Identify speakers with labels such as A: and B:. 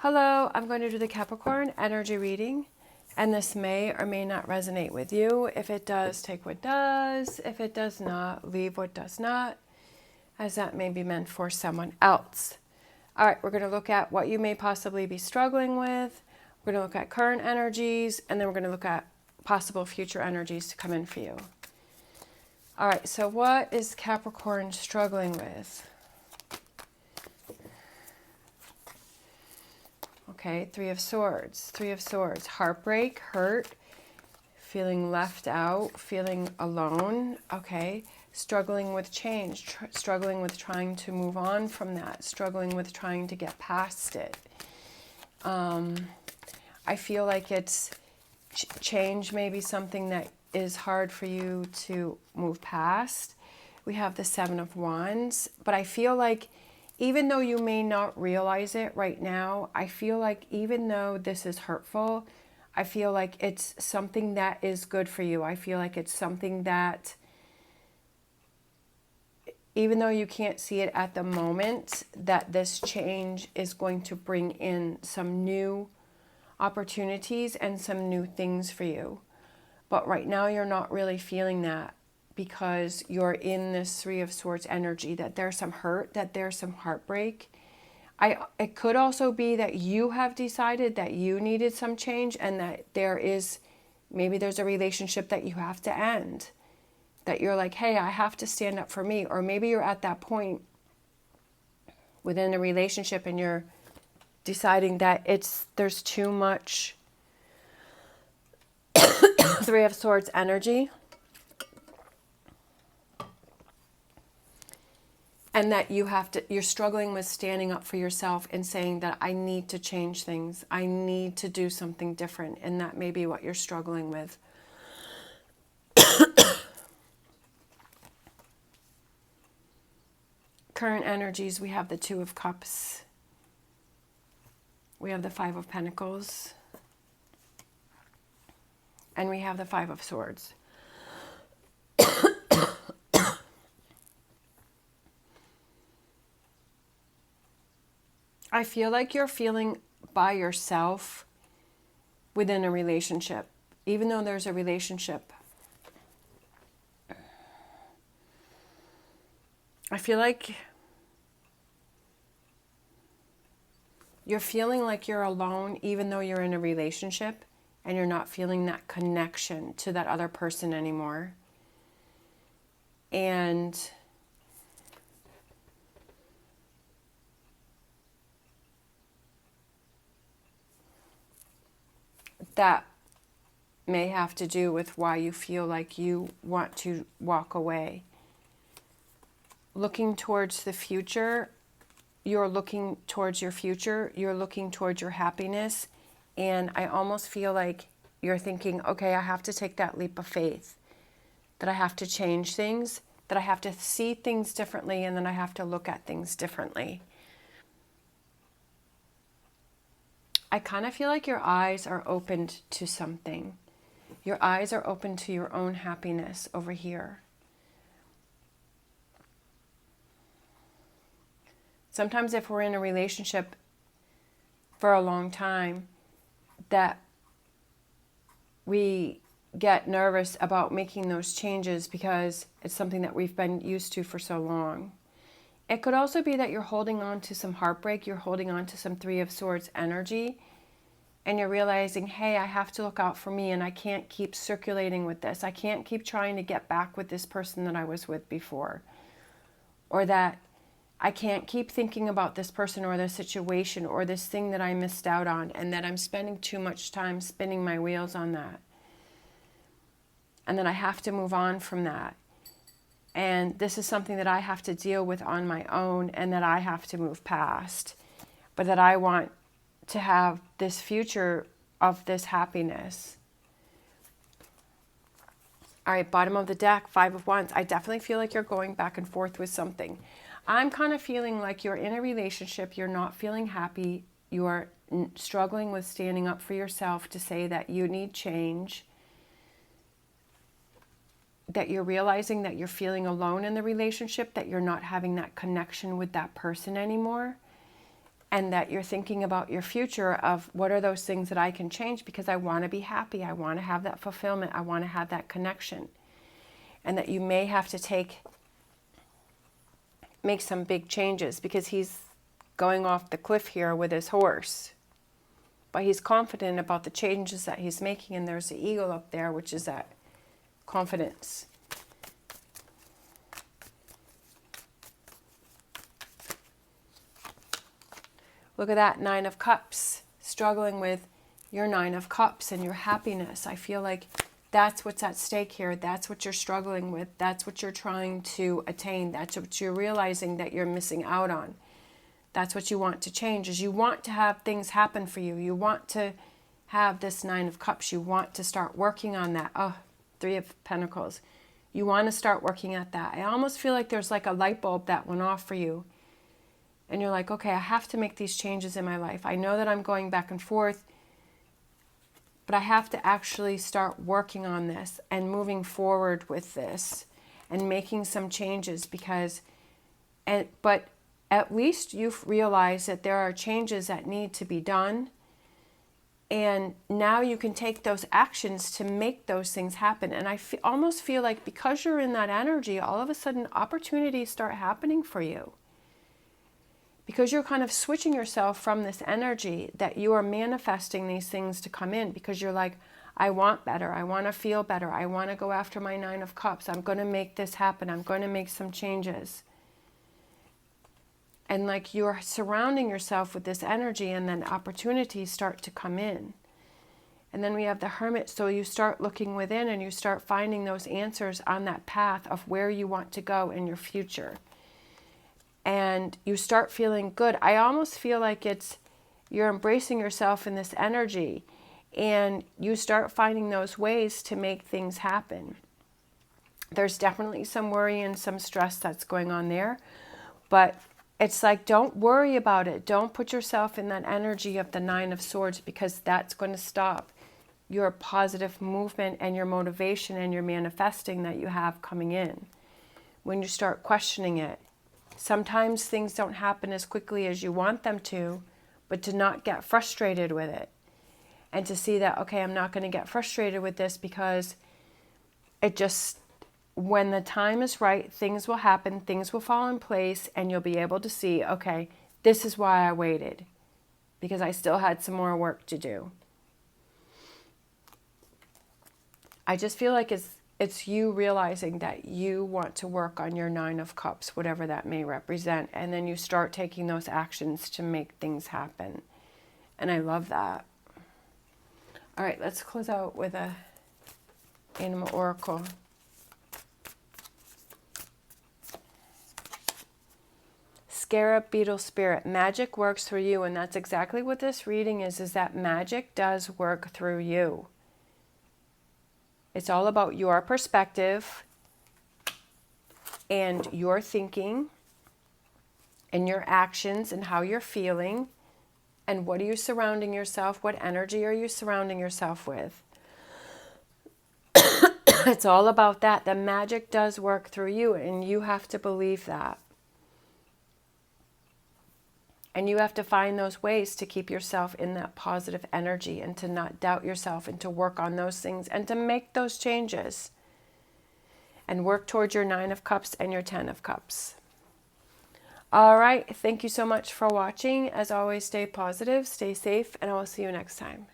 A: Hello, I'm going to do the Capricorn energy reading, and this may or may not resonate with you. If it does, take what does. If it does not, leave what does not, as that may be meant for someone else. All right, we're going to look at what you may possibly be struggling with. We're going to look at current energies, and then we're going to look at possible future energies to come in for you. All right, so what is Capricorn struggling with? Okay, Three of Swords, heartbreak, hurt, feeling left out, feeling alone, okay, struggling with change, struggling with trying to move on from that, struggling with trying to get past it. I feel like it's change may be something that is hard for you to move past. We have the Seven of Wands, but I feel like even though you may not realize it right now, I feel like even though this is hurtful, I feel like it's something that is good for you. I feel like it's something that, even though you can't see it at the moment, that this change is going to bring in some new opportunities and some new things for you. But right now you're not really feeling that, because you're in this Three of Swords energy, that there's some hurt, that there's some heartbreak. It could also be that you have decided that you needed some change, and that maybe there's a relationship that you have to end. That you're like, hey, I have to stand up for me. Or maybe you're at that point within a relationship and you're deciding that there's too much Three of Swords energy. And that you're struggling with standing up for yourself and saying that I need to change things. I need to do something different. And that may be what you're struggling with. Current energies, we have the Two of Cups. We have the Five of Pentacles. And we have the Five of Swords. I feel like you're feeling by yourself within a relationship, even though there's a relationship. I feel like you're feeling like you're alone, even though you're in a relationship, and you're not feeling that connection to that other person anymore. And that may have to do with why you feel like you want to walk away. Looking towards the future, you're looking towards your future, you're looking towards your happiness, and I almost feel like you're thinking, okay, I have to take that leap of faith, that I have to change things, that I have to see things differently, and then I have to look at things differently. I kind of feel like your eyes are opened to something. Your eyes are open to your own happiness over here. Sometimes if we're in a relationship for a long time, that we get nervous about making those changes because it's something that we've been used to for so long. It could also be that you're holding on to some heartbreak, you're holding on to some Three of Swords energy, and you're realizing, hey, I have to look out for me, and I can't keep circulating with this. I can't keep trying to get back with this person that I was with before. Or that I can't keep thinking about this person or this situation or this thing that I missed out on, and that I'm spending too much time spinning my wheels on that. And then I have to move on from that. And this is something that I have to deal with on my own, and that I have to move past. But that I want to have this future of this happiness. All right, bottom of the deck, Five of Wands. I definitely feel like you're going back and forth with something. I'm kind of feeling like you're in a relationship, you're not feeling happy, you are struggling with standing up for yourself to say that you need change, that you're realizing that you're feeling alone in the relationship, that you're not having that connection with that person anymore. and that you're thinking about your future of what are those things that I can change because I want to be happy. I want to have that fulfillment. I want to have that connection. And that you may have to make some big changes because he's going off the cliff here with his horse. But he's confident about the changes that he's making, and there's the eagle up there, which is that confidence. Look at that, 9 of Cups, struggling with your 9 of Cups and your happiness. I feel like that's what's at stake here. That's what you're struggling with. That's what you're trying to attain. That's what you're realizing that you're missing out on. That's what you want to change, is you want to have things happen for you. You want to have this 9 of Cups. You want to start working on that. Oh, 3 of Pentacles. You want to start working at that. I almost feel like there's like a light bulb that went off for you. And you're like, okay, I have to make these changes in my life. I know that I'm going back and forth, but I have to actually start working on this and moving forward with this and making some changes but at least you've realized that there are changes that need to be done. And now you can take those actions to make those things happen. And I almost feel like because you're in that energy, all of a sudden opportunities start happening for you. Because you're kind of switching yourself from this energy that you are manifesting these things to come in. Because you're like, I want better. I want to feel better. I want to go after my 9 of Cups. I'm going to make this happen. I'm going to make some changes. And like you're surrounding yourself with this energy, and then opportunities start to come in. And then we have the Hermit. So you start looking within and you start finding those answers on that path of where you want to go in your future. And you start feeling good. I almost feel like you're embracing yourself in this energy, and you start finding those ways to make things happen. There's definitely some worry and some stress that's going on there, but it's like, don't worry about it. Don't put yourself in that energy of the 9 of Swords, because that's going to stop your positive movement and your motivation and your manifesting that you have coming in. When you start questioning it, sometimes things don't happen as quickly as you want them to, but to not get frustrated with it. And to see that, okay, I'm not going to get frustrated with this because when the time is right, things will happen, things will fall in place, and you'll be able to see, okay, this is why I waited, because I still had some more work to do. I just feel like it's you realizing that you want to work on your 9 of Cups, whatever that may represent, and then you start taking those actions to make things happen. And I love that. All right, let's close out with a animal oracle. Scarab, beetle, spirit. Magic works through you, and that's exactly what this reading is that magic does work through you. It's all about your perspective and your thinking and your actions and how you're feeling and what are you surrounding yourself, what energy are you surrounding yourself with. It's all about that. The magic does work through you, and you have to believe that. And you have to find those ways to keep yourself in that positive energy and to not doubt yourself and to work on those things and to make those changes and work towards your 9 of Cups and your 10 of Cups. All right. Thank you so much for watching. As always, stay positive, stay safe, and I will see you next time.